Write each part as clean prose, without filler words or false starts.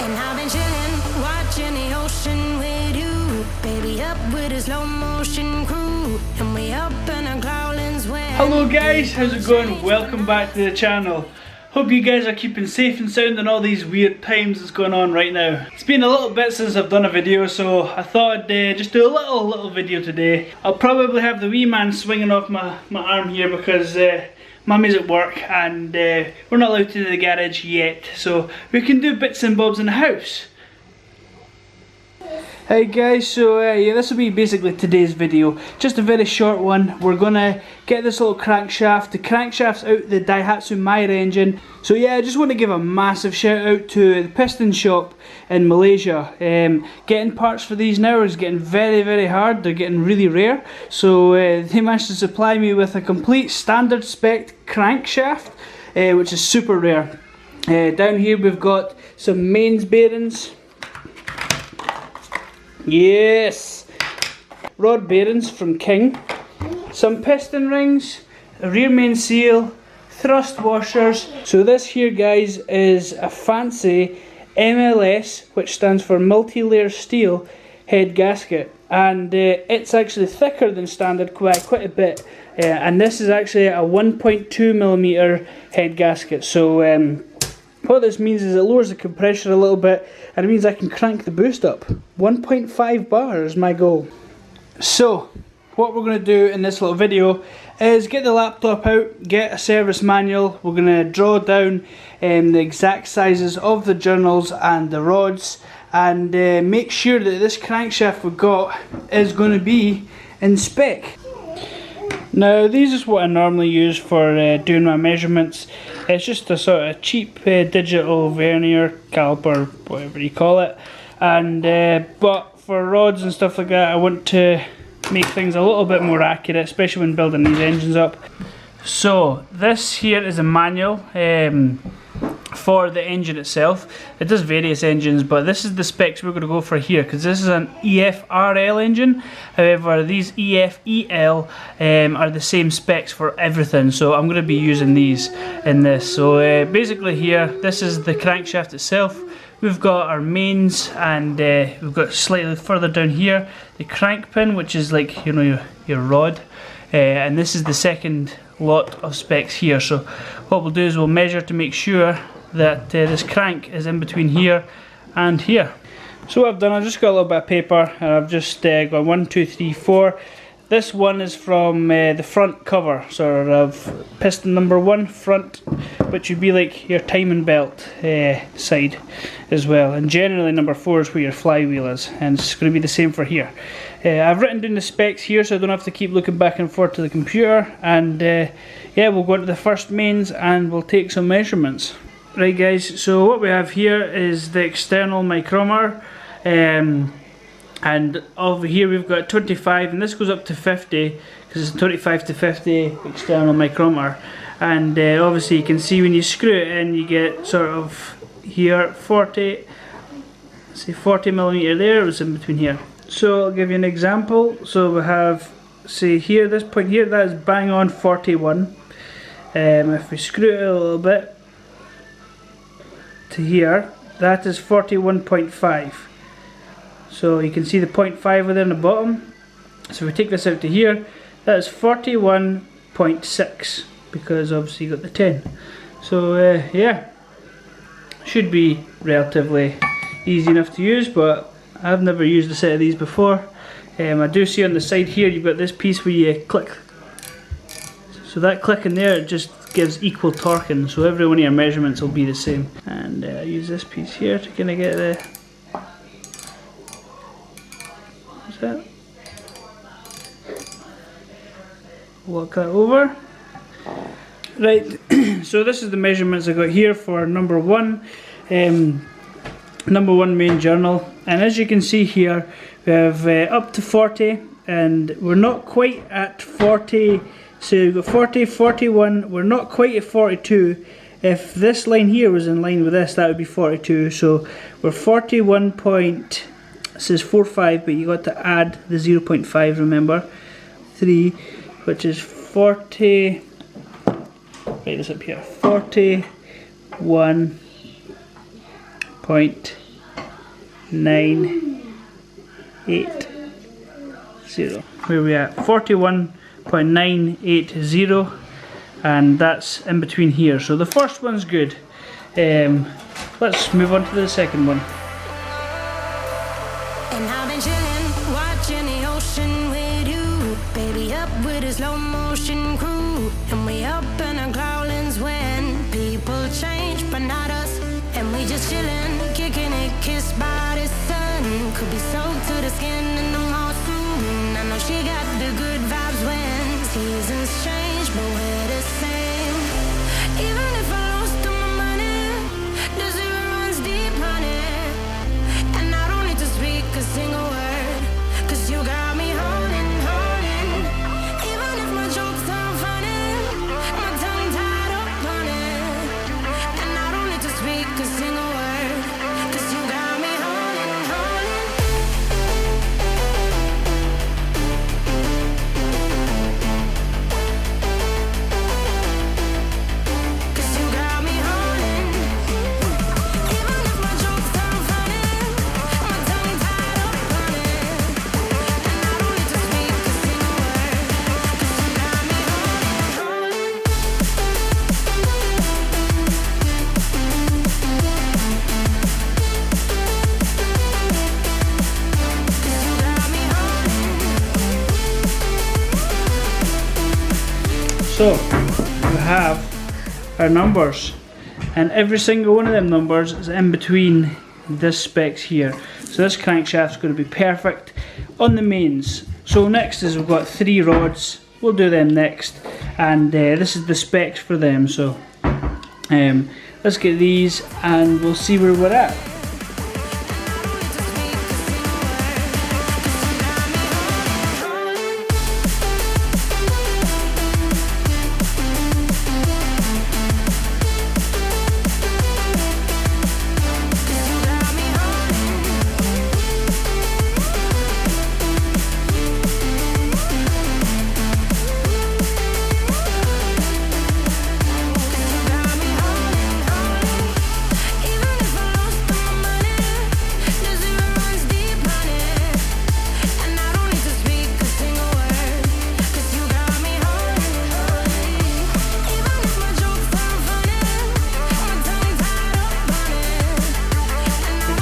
And I've been chillin', watching the ocean with you. Baby, up with a slow motion crew. And we up in our growlings when. Hello guys, how's it going? Welcome back to the channel. Hope you guys are keeping safe and sound in all these weird times that's going on right now. It's been a little bit since I've done a video, so I thought I'd just do a little video today. I'll probably have the wee man swinging off my arm here because Mummy's at work and we're not allowed to the garage yet, so we can do bits and bobs in the house. Hey guys, so yeah, this will be basically today's video. Just a very short one. We're gonna get this little crankshaft. The crankshaft's out the Daihatsu Mira engine. So yeah, I just want to give a massive shout out to the piston shop in Malaysia. Getting parts for these now is getting very hard. They're getting really rare. So they managed to supply me with a complete standard spec crankshaft, which is super rare. Down here we've got some mains bearings. Yes! Rod bearings from King, some piston rings, a rear main seal, thrust washers. So this here guys is a fancy MLS, which stands for multi-layer steel head gasket, and it's actually thicker than standard quite a bit, and this is actually a 1.2mm head gasket. So what this means is it lowers the compressor a little bit, and it means I can crank the boost up. 1.5 bar is my goal. So what we're going to do in this little video is get the laptop out, get a service manual. We're going to draw down the exact sizes of the journals and the rods, and make sure that this crankshaft we've got is going to be in spec. Now these is what I normally use for doing my measurements. It's just a sort of cheap digital vernier caliper, whatever you call it, and but for rods and stuff like that I want to make things a little bit more accurate, especially when building these engines up. So this here is a manual for the engine itself. It does various engines, but this is the specs we're going to go for here, because this is an EFRL engine. However, these EFEL are the same specs for everything, so I'm going to be using these in this. So basically here, this is the crankshaft itself. We've got our mains, and we've got slightly further down here the crank pin, which is like, you know, your rod, and this is the second lot of specs here. So what we'll do is we'll measure to make sure that this crank is in between here and here. So what I've done, I've just got a little bit of paper, and I've just got 1, 2, 3, 4. This one is from the front cover, sort of piston number 1 front, which would be like your timing belt side as well. And generally number 4 is where your flywheel is, and it's going to be the same for here. I've written down the specs here so I don't have to keep looking back and forth to the computer, and yeah, we'll go into the first mains and we'll take some measurements. Right guys, so what we have here is the external micrometer, and over here we've got 25, and this goes up to 50 because it's 25 to 50 external micrometer. And obviously you can see when you screw it in, you get sort of here 40, say 40mm there, it was in between here. So I'll give you an example. So we have, say here, this point here, that is bang on 41. If we screw it a little bit to here, that is 41.5. So you can see the 0.5 within the bottom. So if we take this out to here, that is 41.6, because obviously you got the 10. So yeah, should be relatively easy enough to use, but I've never used a set of these before. I do see on the side here you've got this piece where you click. So that click in there, it just gives equal torquing, so every one of your measurements will be the same. And I use this piece here to kind of get the, what's that? Walk that over. Right, so this is the measurements I got here for number 1 main journal, and as you can see here we have up to 40, and we're not quite at 40. So we've got 40, 41, we're not quite at 42. If this line here was in line with this, that would be 42. So we're 41 point, it says 45, but you got to add the 0.5, remember, 3, which is 40, write this up here, 41.5. 41.980. Where are we at? 41.980, and that's in between here. So the first one's good. Let's move on to the second one. And I've been chillin', watching the ocean with you, baby, up with a slow motion crew. And we up in our growlings when people change, but not us. And we just chillin', kicking it, kissed by the sun. Could be soaked to the skin in the mall soon. I know she got the good vibes when seasons change, but we're the same. Even if I lost all my money, the zero runs deep, honey. And I don't need to speak a single word, 'cause you got me holding, holding. Even if my jokes aren't funny, my tongue tied up on it. And I don't need to speak a single word, 'cause you got me holding, holding. 'Cause you got me holding. Even if my jokes aren't funny, my tongue tied up on it. And I don't need to speak a single word, 'cause you got me holding, holding. 'Cause you got me holding. So we have our numbers, and every single one of them numbers is in between this specs here. So this crankshaft's going to be perfect on the mains. So next is we've got 3 rods. We'll do them next, and this is the specs for them. So let's get these and we'll see where we're at.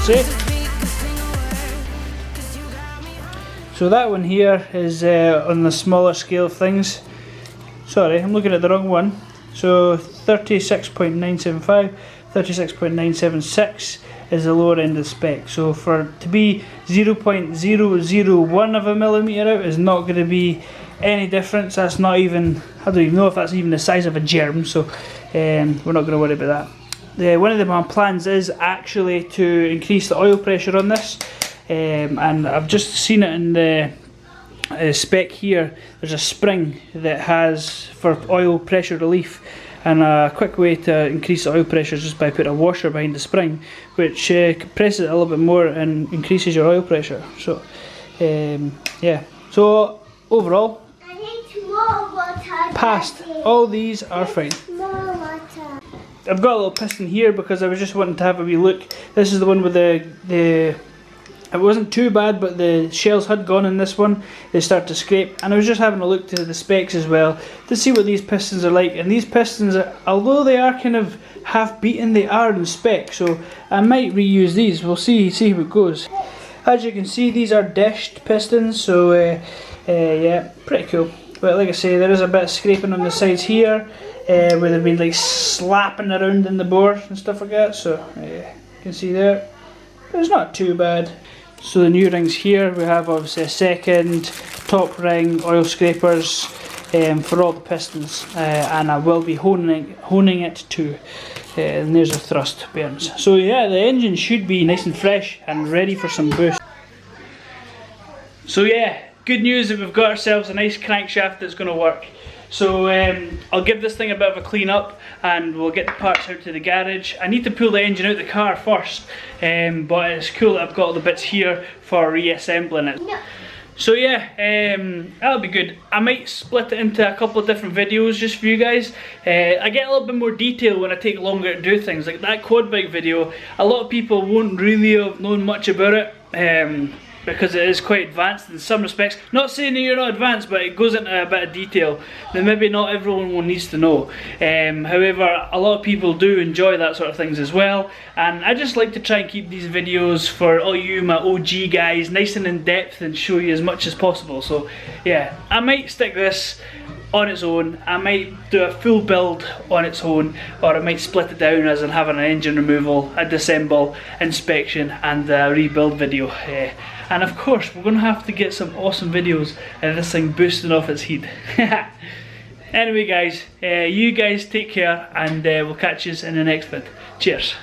See? So that one here is on the smaller scale of things. Sorry, I'm looking at the wrong one. So 36.975, 36.976 is the lower end of the spec. So for to be 0.001 of a millimetre out is not going to be any difference. That's not even, I don't even know if that's even the size of a germ, so we're not going to worry about that. One of my plans is actually to increase the oil pressure on this, and I've just seen it in the spec here. There's a spring that has for oil pressure relief, and a quick way to increase the oil pressure is just by putting a washer behind the spring, which compresses it a little bit more and increases your oil pressure. So yeah, so overall I need more water. passed. All these are fine. More water. I've got a little piston here because I was just wanting to have a wee look. This is the one with the it wasn't too bad, but the shells had gone in this one. They start to scrape, and I was just having a look to the specs as well to see what these pistons are like. And these pistons, although they are kind of half beaten, they are in spec, so I might reuse these. We'll see how it goes. As you can see, these are dished pistons, so yeah, pretty cool. But like I say, there is a bit of scraping on the sides here, where they've been like slapping around in the bore and stuff like that. So you can see there, but it's not too bad. So the new rings here, we have obviously a second top ring, oil scrapers for all the pistons, and I will be honing it too. And there's a thrust bearings. So yeah, the engine should be nice and fresh and ready for some boost. So yeah, good news that we've got ourselves a nice crankshaft that's going to work. So I'll give this thing a bit of a clean up, and we'll get the parts out to the garage. I need to pull the engine out of the car first, but it's cool that I've got all the bits here for reassembling it. No. So yeah, that'll be good. I might split it into a couple of different videos just for you guys. I get a little bit more detail when I take longer to do things. Like that quad bike video, a lot of people won't really have known much about it. Because it is quite advanced in some respects. Not saying that you're not advanced, but it goes into a bit of detail that maybe not everyone needs to know. However, a lot of people do enjoy that sort of things as well, and I just like to try and keep these videos for all you my OG guys nice and in depth and show you as much as possible. So yeah, I might stick this on its own, I might do a full build on its own, or I might split it down as in having an engine removal, a disassemble, inspection and a rebuild video. And of course we're going to have to get some awesome videos of this thing boosting off its heat. Anyway guys, you guys take care, and we'll catch you in the next vid. Cheers.